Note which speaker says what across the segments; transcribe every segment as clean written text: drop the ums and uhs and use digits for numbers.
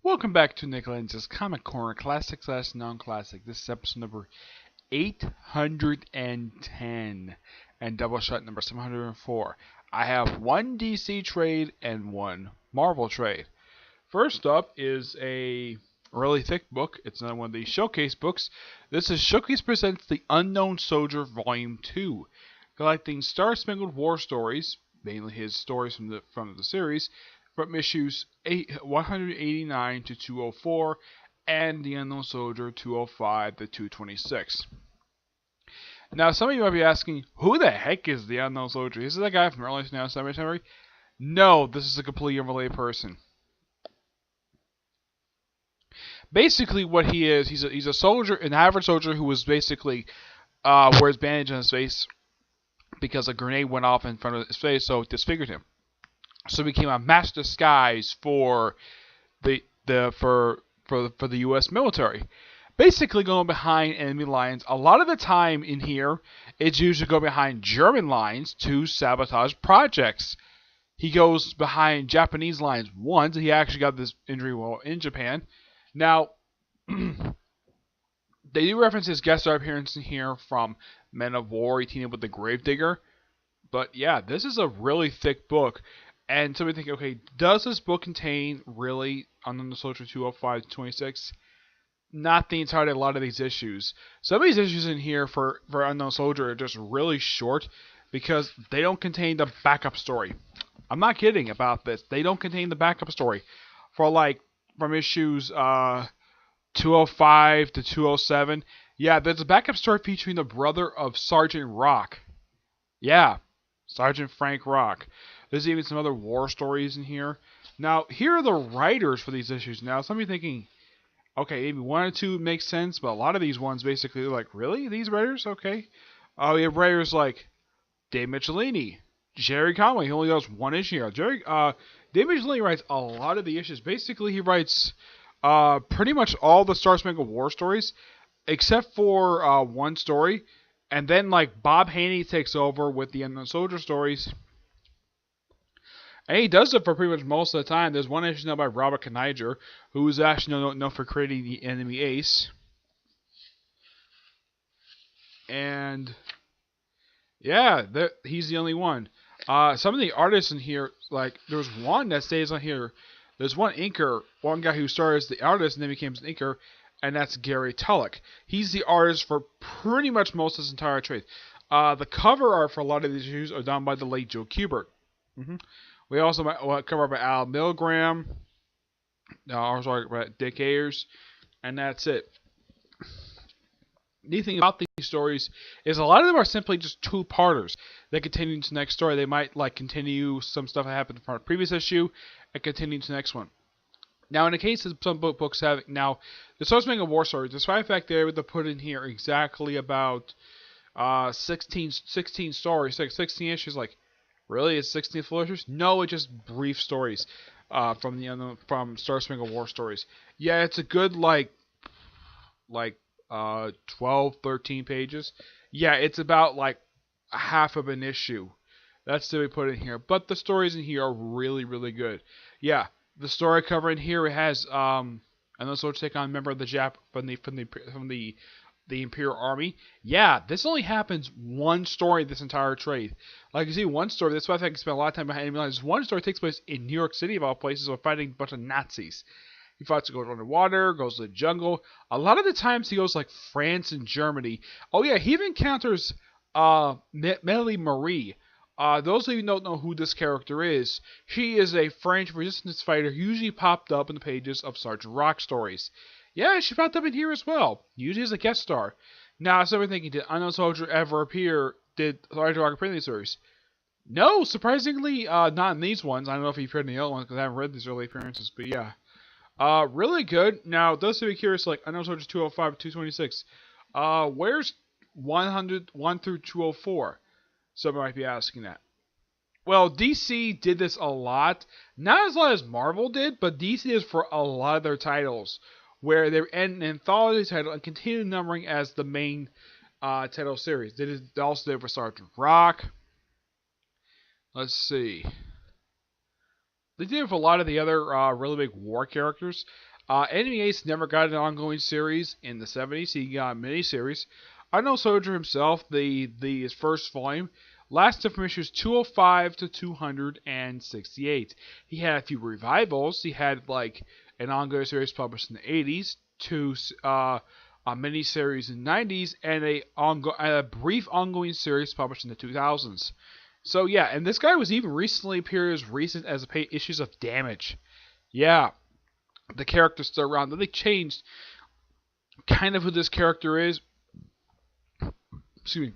Speaker 1: Welcome back to Nick Lenz's Comic Corner, classic slash non-classic. This is episode number 810 and Doubleshot number 704. I have one DC trade and one Marvel trade. First up is a really thick book. It's another one of these showcase books. This is Showcase Presents The Unknown Soldier Volume 2, collecting Star-Spangled War stories, mainly his stories from the series, from issues 189 to 204, and The Unknown Soldier 205 to 226. Now, some of you might be asking, who the heck is The Unknown Soldier? Is this that guy from early 2000 Cemetery? No, this is a completely unrelated person. Basically, what he is, he's a soldier, an average soldier who was basically wears bandage on his face because a grenade went off in front of his face, so it disfigured him. So it became a mass disguise for the U.S. military. Basically going behind enemy lines. A lot of the time in here, it's usually go behind German lines to sabotage projects. He goes behind Japanese lines once. He actually got this injury while in Japan. Now, they do reference his guest star appearance in here from Men of War. He teamed up with the Gravedigger. But yeah, this is a really thick book. And somebody think, okay, does this book contain really Unknown Soldier 205 to 26? Not the entirety of a lot of these issues. Some of these issues in here for Unknown Soldier are just really short because they don't contain the backup story. I'm not kidding about this. They don't contain the backup story. For like, from issues 205 to 207, yeah, there's a backup story featuring the brother of Sergeant Rock. Yeah, Sergeant Frank Rock. There's even some other war stories in here. Now, here are the writers for these issues. Now, some of you thinking, okay, maybe one or two makes sense, but a lot of these ones basically are like, really? These writers? Okay. We have writers like Dave Michelini, Jerry Conway. He only does one issue here. Dave Michelini writes a lot of the issues. Basically, he writes pretty much all the Star-Spangled War stories, except for one story. And then, like, Bob Haney takes over with the Unknown Soldier stories. And he does it for pretty much most of the time. There's one issue now by Robert Kniger, who is actually known for creating the enemy Ace. And yeah, he's the only one. Some of the artists in here, like there's one that stays on here. There's one inker, one guy who started as the artist and then becomes an inker, and that's Gary Tulloch. He's the artist for pretty much most of this entire trade. The cover art for a lot of these issues are done by the late Joe Kubert. We also cover by Al Milgram, by Dick Ayers, and that's it. The thing about these stories is a lot of them are simply just two-parters. They continue to the next story. They might like continue some stuff that happened from the previous issue and continue to the next one. Now, in the case of some books having now, the Star-Spangled War story, despite the fact they're able to put in here exactly about 16 stories, like 16 issues, like. Really? It's 16 full issues? No, it's just brief stories from Star-Spangled War stories. Yeah, it's a good, like 12, 13 pages. Yeah, it's about, like, half of an issue. That's what we put in here. But the stories in here are really, really good. Yeah, the story cover in here, it has, Unknown Soldier take on a member of the the Imperial Army. Yeah, this only happens one story this entire trade. Like you see, one story, that's why I think I spent a lot of time behind enemy lines. One story takes place in New York City, of all places, while fighting a bunch of Nazis. He fights to go underwater, goes to the jungle. A lot of the times he goes like France and Germany. Oh yeah, he even encounters Melly Marie. Those of you who don't know who this character is, she is a French resistance fighter who usually popped up in the pages of Sergeant Rock stories. Yeah, she popped up in here as well, usually as a guest star. Now, so we're thinking, did Unknown Soldier ever appear? Did Sergeant Rock appear in these stories? No, surprisingly, not in these ones. I don't know if you've heard any other ones because I haven't read these early appearances, but yeah. Really good. Now, those who are curious, like Unknown Soldier 205 to 226, where's 1 through 204? Someone might be asking that. Well, DC did this a lot. Not as lot as Marvel did, but DC is for a lot of their titles, where they're an anthology title and continue numbering as the main title series. They also did it for Sergeant Rock. Let's see. They did it for a lot of the other really big war characters. Enemy Ace never got an ongoing series in the 70s. He got a miniseries. Unknown Soldier himself, his first volume, lasted from issues 205 to 268. He had a few revivals. He had like an ongoing series published in the 80s, a miniseries in the 90s, and a brief ongoing series published in the 2000s. So yeah, and this guy was even recently appeared as recent as issues of Damage. Yeah, the character's still around. They changed kind of who this character is. Excuse me.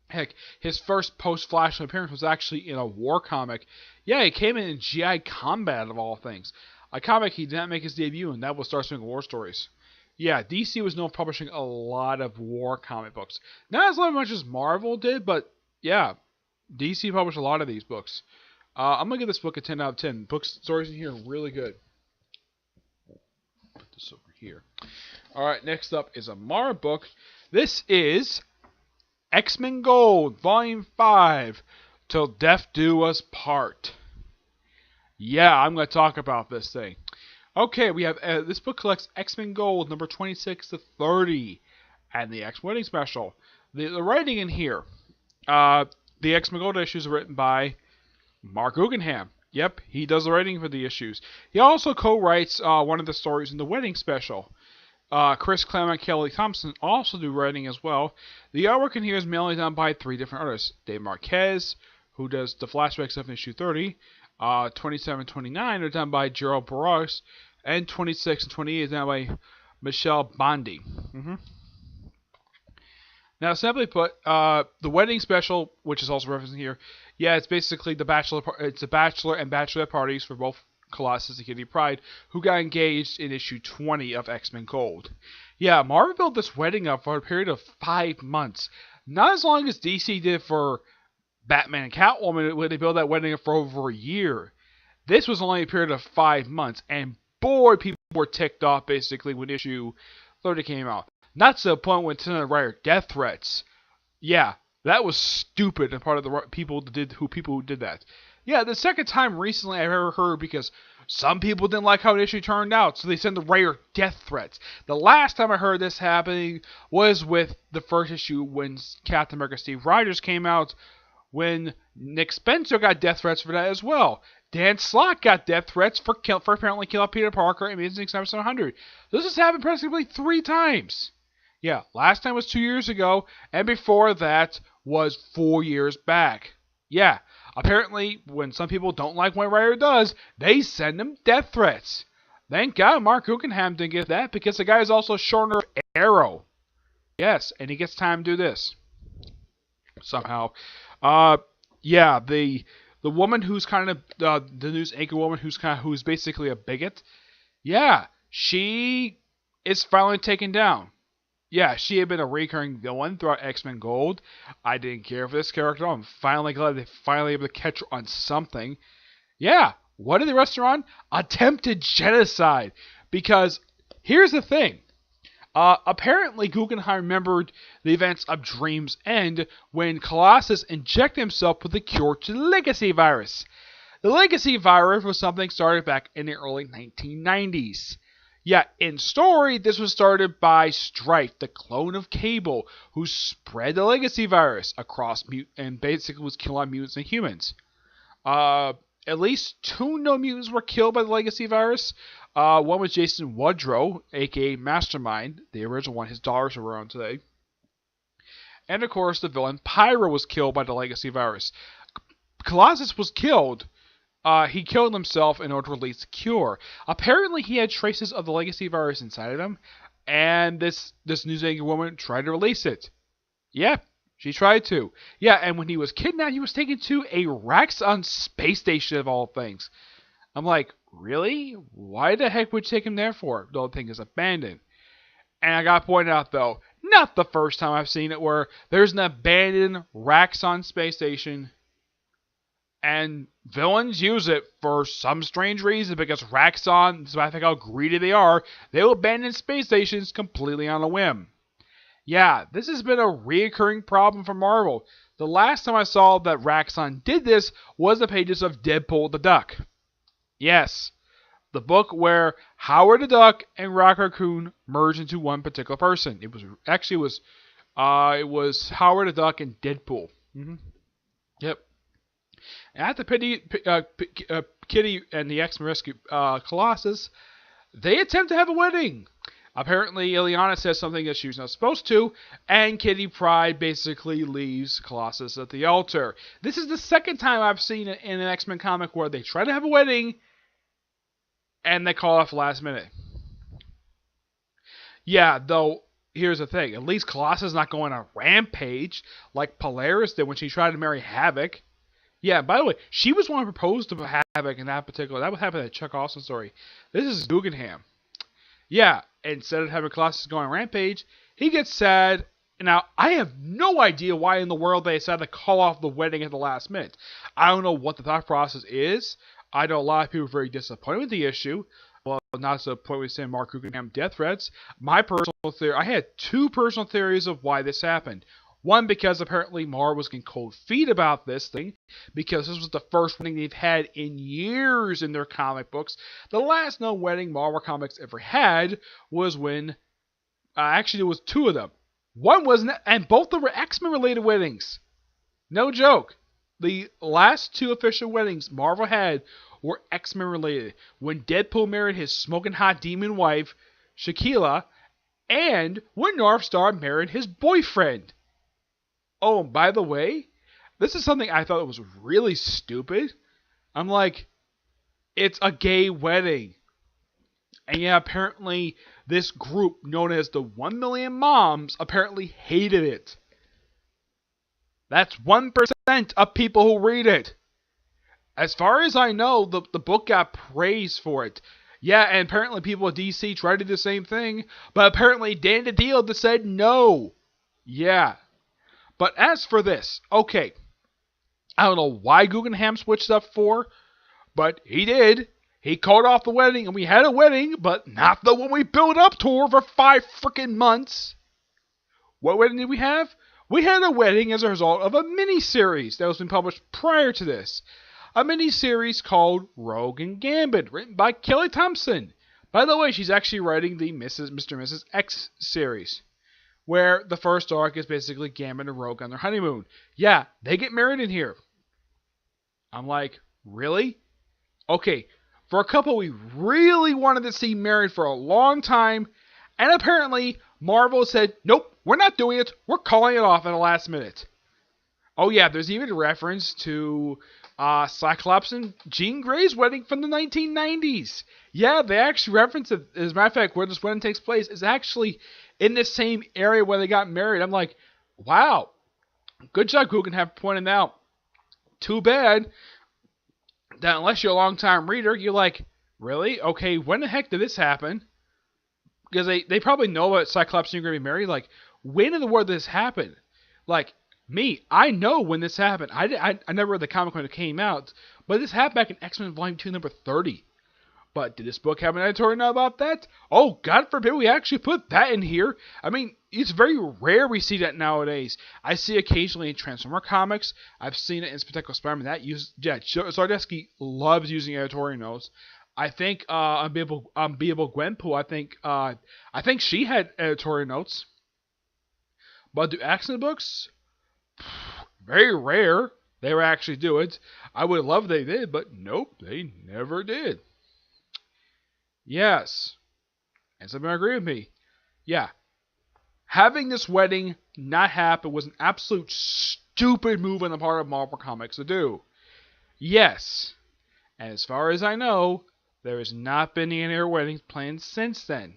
Speaker 1: Heck, his first post-Flashpoint appearance was actually in a war comic. Yeah, he came in G.I. Combat, of all things. A comic he did not make his debut in. That was Starswing War Stories. Yeah, DC was known for publishing a lot of war comic books. Not as much as Marvel did, but yeah, DC published a lot of these books. I'm going to give this book a 10 out of 10. Book stories in here are really good. Put this over here. Alright, next up is a Mara book. This is X-Men Gold, Volume 5, Till Death Do Us Part. Yeah, I'm going to talk about this thing. Okay, we have this book collects X-Men Gold, number 26 to 30, and the X Wedding Special. The writing in here, the X-Men Gold issues are written by Mark Guggenheim. Yep, he does the writing for the issues. He also co-writes one of the stories in the Wedding Special. Chris Claremont and Kelly Thompson also do writing as well. The artwork in here is mainly done by 3 different artists. Dave Marquez, who does the flashback stuff in issue 30. 27 and 29 are done by Gerald Barros, and 26 and 28 is done by Michelle Bondi. Now, simply put, the Wedding Special, which is also referenced here, yeah, it's basically the bachelor and bachelorette parties for both Colossus and Kitty Pryde, who got engaged in issue 20 of X-Men Gold. Yeah, Marvel built this wedding up for a period of 5 months. Not as long as DC did for Batman and Catwoman, when they built that wedding up for over a year. This was only a period of 5 months, and boy, people were ticked off basically when issue 30 came out. Not to the point when sending Ryder death threats. Yeah, that was stupid on part of the people who did that. Yeah, the second time recently I've ever heard, because some people didn't like how the issue turned out, so they sent the Ryder death threats. The last time I heard this happening was with the first issue when Captain America Steve Rogers came out, when Nick Spencer got death threats for that as well. Dan Slott got death threats for apparently killing Peter Parker in Amazing X-Men 700. This has happened practically 3 times. Yeah, last time was 2 years ago, and before that was 4 years back. Yeah, apparently when some people don't like what Ryder does, they send him death threats. Thank God Mark Guggenheim didn't get that, because the guy is also shorter of Arrow. Yes, and he gets time to do this. Somehow. Yeah, the woman who's kind of the news anchor woman who's basically a bigot. Yeah, she is finally taken down. Yeah, she had been a recurring villain throughout X-Men Gold. I didn't care for this character. I'm finally glad they finally able to catch her on something. Yeah, what did they arrest her on? Attempted genocide. Because here's the thing. Apparently, Guggenheim remembered the events of Dream's End when Colossus injected himself with the cure to the Legacy virus. The Legacy virus was something started back in the early 1990s. Yeah, in story, this was started by Strife, the clone of Cable, who spread the Legacy virus across and basically was killing mutants and humans. At least 2 known mutants were killed by the Legacy virus. One was Jason Woodrow, aka Mastermind, the original one. His daughters are around today. And of course, the villain Pyro was killed by the Legacy virus. Colossus was killed. He killed himself in order to release the cure. Apparently, he had traces of the Legacy virus inside of him, and this news anchor woman tried to release it. Yeah, she tried to. Yeah, and when he was kidnapped, he was taken to a Raxxon space station of all things. I'm like, really? Why the heck would you take him there for? The whole thing is abandoned. And I gotta point out, though, not the first time I've seen it where there's an abandoned Raxxon space station and villains use it for some strange reason, because Raxxon, despite how greedy they are, they will abandon space stations completely on a whim. Yeah, this has been a reoccurring problem for Marvel. The last time I saw that Raxxon did this was the pages of Deadpool the Duck. Yes, The book where Howard the Duck and Rocket Raccoon merged into one particular person. It was Howard the Duck and Deadpool. Yep. After Kitty and the X-Men rescue Colossus, they attempt to have a wedding. Apparently, Ileana says something that she was not supposed to, and Kitty Pryde basically leaves Colossus at the altar. This is the second time I've seen it in an X-Men comic where they try to have a wedding, and they call off last minute. Yeah, though, here's the thing. At least Colossus is not going on a rampage like Polaris did when she tried to marry Havoc. Yeah, by the way, she was one who proposed to Havoc in that particular. That would happen in the Chuck Austin story. This is Guggenheim. Yeah, instead of having Colossus go on a rampage, he gets sad. Now, I have no idea why in the world they decided to call off the wedding at the last minute. I don't know what the thought process is. I know a lot of people are very disappointed with the issue. Well, not to the point where we saying Mark Guggenheim death threats. My personal theory, I had two personal theories of why this happened. One, because apparently Marvel was getting cold feet about this thing, because this was the first wedding they've had in years in their comic books. The last known wedding Marvel Comics ever had was when, actually there was two of them. One was, and both were X-Men related weddings. No joke. The last two official weddings Marvel had were X-Men related. When Deadpool married his smoking hot demon wife, Shaquilla, and when Northstar married his boyfriend. Oh, by the way, this is something I thought was really stupid. I'm like, it's a gay wedding. And yeah, apparently this group known as the 1 Million Moms apparently hated it. That's 1% of people who read it. As far as I know, the book got praise for it. Yeah, and apparently people at DC tried to do the same thing, but apparently Dan DiDio said no. Yeah. But as for this, okay, I don't know why Guggenheim switched up for, but he did. He called off the wedding, and we had a wedding, but not the one we built up to for 5 freaking months. What wedding did we have? We had a wedding as a result of a mini-series that was been published prior to this. A mini-series called Rogue and Gambit, written by Kelly Thompson. By the way, she's actually writing the Mr. and Mrs. X series, where the first arc is basically Gambit and Rogue on their honeymoon. Yeah, they get married in here. I'm like, really? Okay, for a couple we really wanted to see married for a long time, and apparently Marvel said, nope, we're not doing it. We're calling it off at the last minute. Oh yeah, there's even a reference to Cyclops and Jean Grey's wedding from the 1990s. Yeah, they actually reference it. As a matter of fact, where this wedding takes place is actually in the same area where they got married. I'm like, wow. Good job, Guggenheim, pointing out. Too bad that unless you're a long-time reader, you're like, really? Okay, when the heck did this happen? Because they probably know about Cyclops and Jean Grey married. Like, when in the world did this happen? Like, me, I know when this happened. I never read the comic when it came out, but this happened back in X-Men Volume 2, number 30. But did this book have an editorial note about that? Oh, God forbid we actually put that in here. I mean, it's very rare we see that nowadays. I see occasionally in Transformer comics. I've seen it in Spectacular Spider-Man. Zardesky loves using editorial notes. I think Unbeatable Gwenpool, I think she had editorial notes. But do X-Men books? Very rare they would actually do it. I would love if they did, but nope, they never did. Yes. And some agree with me. Yeah. Having this wedding not happen was an absolute stupid move on the part of Marvel Comics to do. Yes. And as far as I know, there has not been any other weddings planned since then.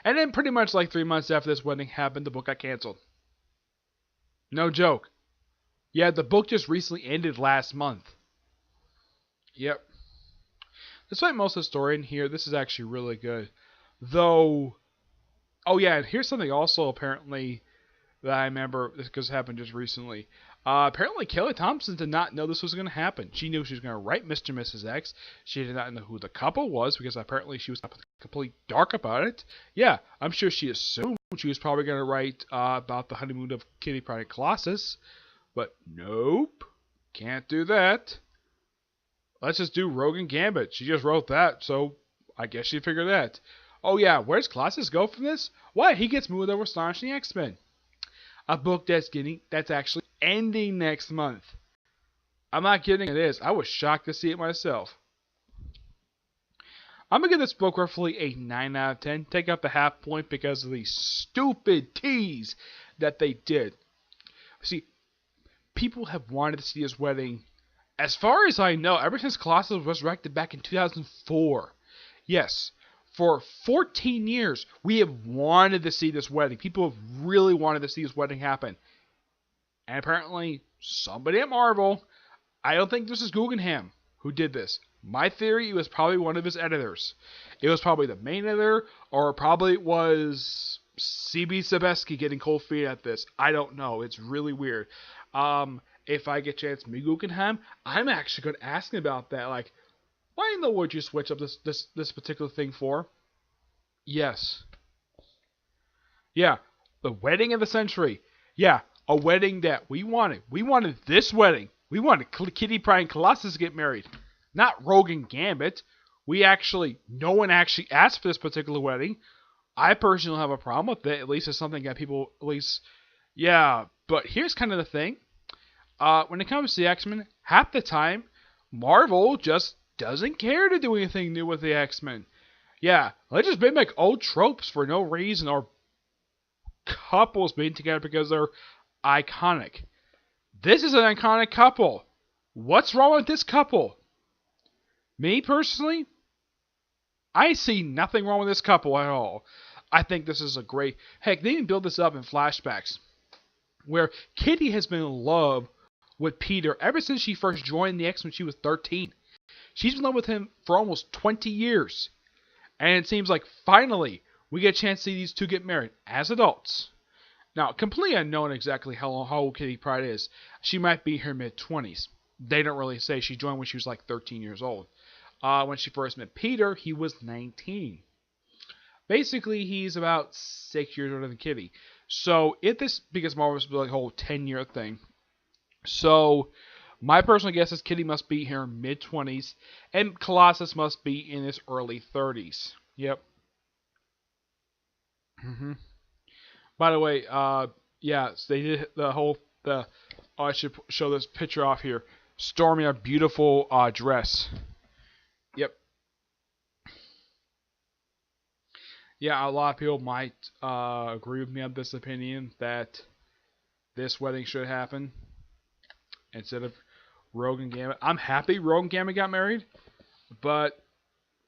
Speaker 1: And then pretty much like 3 months after this wedding happened, the book got canceled. No joke. Yeah, the book just recently ended last month. Yep. Despite most of the story in here, this is actually really good. Though, oh yeah, and here's something also apparently that I remember, because it happened just recently. Apparently Kelly Thompson did not know this was going to happen. She knew she was going to write Mr. and Mrs. X. She did not know who the couple was, because apparently she was completely dark about it. Yeah, I'm sure she assumed she was probably going to write about the honeymoon of Kitty Pryde and Colossus. But nope, can't do that. let's just do Rogue and Gambit. She just wrote that, so I guess she figured that. Oh yeah, where's Colossus go from this? Why, he gets moved over Astonishing X-Men. A book that's actually ending next month. I'm not kidding, it is. I was shocked to see it myself. I'm going to give this book roughly a 9 out of 10. Take out the half point because of the stupid tease that they did. See, people have wanted to see his wedding, as far as I know, ever since Colossus was resurrected back in 2004. Yes, for 14 years, we have wanted to see this wedding. People have really wanted to see this wedding happen. And apparently, somebody at Marvel, I don't think this is Guggenheim who did this. My theory, it was probably one of his editors. It was probably the main editor, or probably it was C.B. Sebesky getting cold feet at this. I don't know. It's really weird. If I get a chance to meet Guggenheim, I'm actually going to ask him about that. Like, why in the world would you switch up this particular thing for? Yes. Yeah, the wedding of the century. Yeah, a wedding that we wanted. We wanted this wedding. We wanted Kitty Pryde and Colossus to get married. Not Rogue and Gambit. No one actually asked for this particular wedding. I personally don't have a problem with it. At least it's something that people, yeah. But here's kind of the thing. When it comes to the X-Men, half the time, Marvel just doesn't care to do anything new with the X-Men. Yeah, let's just mimic old tropes for no reason, or couples being together because they're iconic. This is an iconic couple. What's wrong with this couple? Me, personally, I see nothing wrong with this couple at all. I think this is a great... Heck, they even build this up in flashbacks, where Kitty has been in love with Peter ever since she first joined the X when she was 13. She's been in love with him for almost 20 years. And it seems like, finally, we get a chance to see these two get married as adults. Now, completely unknown exactly how old Kitty Pryde is. She might be in her mid-20s. They don't really say. She joined when she was like 13 years old. When she first met Peter, he was 19. Basically, he's about 6 years older than Kitty. So, because Marvel's like a whole 10-year thing. So, my personal guess is Kitty must be in her mid-20s, and Colossus must be in his early 30s. Yep. By the way, yeah, so they did I should show this picture off here. Stormy, a beautiful dress. Yep. Yeah, a lot of people might agree with me on this opinion that this wedding should happen instead of Rogue and Gambit. I'm happy Rogue and Gambit got married, but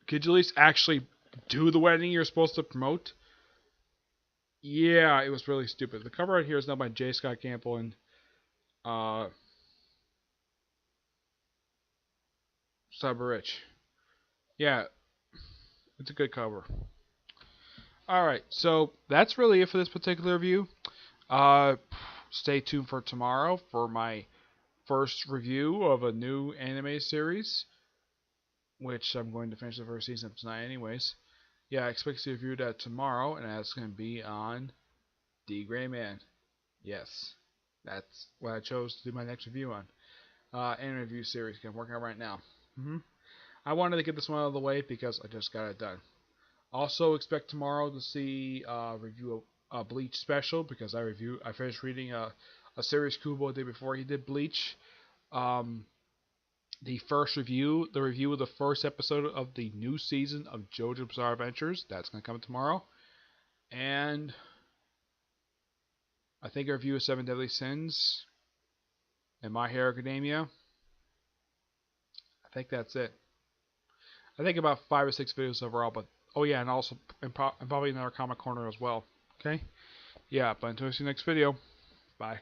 Speaker 1: could you at least actually do the wedding you're supposed to promote? Yeah, it was really stupid. The cover right here is done by J. Scott Campbell and Cyber Yeah, it's a good cover. Alright, so that's really it for this particular review. Stay tuned for tomorrow for my first review of a new anime series, which I'm going to finish the first season tonight anyways. Yeah, I expect to review that tomorrow, and that's going to be on The Gray Man. Yes, that's what I chose to do my next review on. Anime review series I'm working on right now. I wanted to get this one out of the way because I just got it done. Also expect tomorrow to see a review of a Bleach special because I finished reading a series Kubo did before he did Bleach. The review of the first episode of the new season of JoJo's Bizarre Adventures. That's going to come tomorrow. And I think a review of Seven Deadly Sins and My Hero Academia. I think that's it. I think about 5 or 6 videos overall, but oh yeah, and also and probably another comic corner as well. Okay? Yeah, but until we see you next video. Bye.